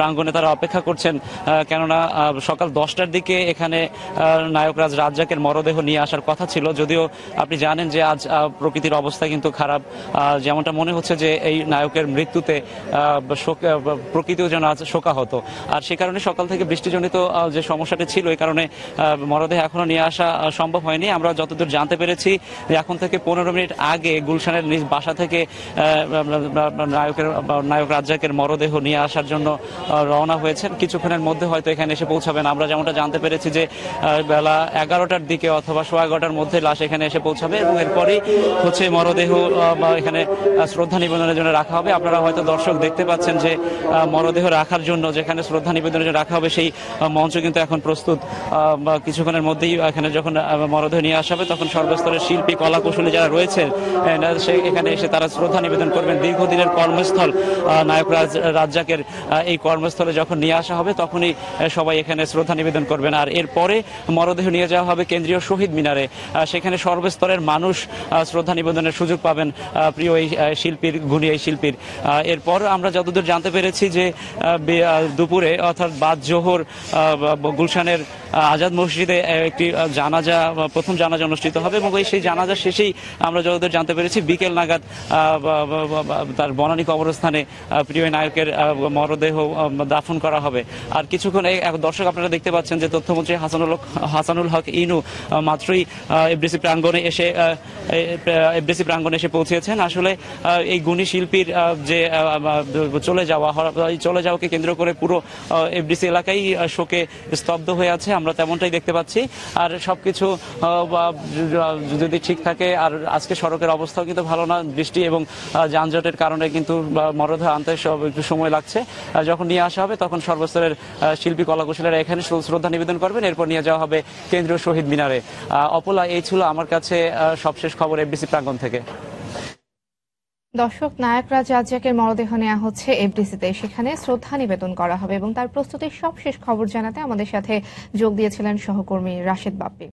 প্রাঙ্গণে তারা অপেক্ষা করছেন, কেননা সকাল 10টার দিকে এখানে নায়করাজ রাজ্জাকের মরদেহ নিয়ে আসার কথা ছিল। যদিও আপনি জানেন যে আজ প্রকৃতির অবস্থা কিন্তু খারাপ, যেমনটা মনে হচ্ছে যে এই নায়কের মৃত্যুতে প্রকৃতিও যেন আজ শোকাহত। আর সে কারণে সকাল থেকে বৃষ্টিজনিত যে সমস্যাটি ছিল, এই কারণে মরদেহ এখনো নিয়ে আসা সম্ভব হয়নি। আমরা যতদূর জানতে পেরেছি এখন থেকে 15 মিনিট আগে গুলশানের নিজ বাসা থেকে নায়ক রাজ্জাকের মরদেহ নিয়ে আসার জন্য রওনা হয়েছেন। কিছুক্ষণের মধ্যে হয়তো এখানে এসে পৌঁছাবেন। আমরা যেমনটা জানতে পেরেছি যে বেলা 11টার দিকে অথবা 11:15টার মধ্যে লাশ এখানে এসে পৌঁছাবে এবং এরপরই হচ্ছে মরদেহ এখানে শ্রদ্ধা নিবেদনের জন্য রাখা হবে। আপনারা হয়তো দর্শক দেখতে পাচ্ছেন যে মরদেহ রাখার জন্য যেখানে শ্রদ্ধা নিবেদনের জন্য রাখা হবে সেই মঞ্চ কিন্তু এখন প্রস্তুত। কিছুক্ষণের মধ্যেই এখানে যখন মরদেহ নিয়ে আসা হবে তখন সর্বস্তরের শিল্পী কলা কুশলী যারা রয়েছেন এখানে এসে তারা শ্রদ্ধা নিবেদন করবেন। দীর্ঘদিনের কর্মস্থল নায়ক রাজ্জাকের এই কর্মস্থলে যখন নিয়ে আসা হবে তখনই সবাই এখানে শ্রদ্ধা নিবেদন করবেন। আর এরপরে মরদেহ নিয়ে যাওয়া হবে কেন্দ্রীয় শহীদ মিনারে। সেখানে সর্বস্তরের মানুষ শ্রদ্ধা নিবেদনের সুযোগ পাবেন প্রিয় এই শিল্পীর, গুণী এই শিল্পীর। এরপর আমরা যতদূর জানতে পেরেছি যে দুপুরে অর্থাৎ বাদ জোহর গুলশানের আজাদ মসজিদে একটি জানাজা, প্রথম জানাজা অনুষ্ঠিত হবে এবং সেই জানাজা শেষেই আমরা যতদূর জানতে পেরেছি বিকেল নাগাদ তার বনানী কবরস্থানে প্রিয় নায়কের মরদেহ দাফন করা হবে। আর কিছুক্ষণ দর্শক আপনারা দেখতে পাচ্ছেন যে তথ্যমন্ত্রী হাসানুল হক ইনু মাত্রই এফডিসি প্রাঙ্গণে এসে পৌঁছেছেন। আসলে এই গুণী শিল্পীর যে চলে যাওয়াকে কেন্দ্র করে পুরো এফডিসি এলাকাই শোকে স্তব্ধ হয়ে আছে, আমরা তেমনটাই দেখতে পাচ্ছি। আর সবকিছু যদি ঠিক থাকে, আর আজকে সড়কের অবস্থাও কিন্তু ভালো না, বৃষ্টি এবং যানজটের কারণে কিন্তু মরদেহ আনতে একটু সময় লাগছে। যখন নিয়ে আসা হবে তখন সর্বস্তরের শিল্পী কলাকুশলীরা এখানে শ্রদ্ধা নিবেদন করবেন, এরপর নিয়ে যাওয়া হবে কেন্দ্রীয় শহীদ মিনারে। অপলা, এই ছিল আমার কাছে সবশেষ খবর এফডিসি প্রাঙ্গণ থেকে। দর্শক, নায়করাজ রাজ্জাকের মরদেহ নেওয়া হচ্ছে এফডিসিতে, সেখানে শ্রদ্ধা নিবেদন করা হবে এবং তার প্রস্তুতির সবশেষ খবর জানাতে আমাদের সাথে যোগ দিয়েছিলেন সহকর্মী রাশেদ বাপ্পি।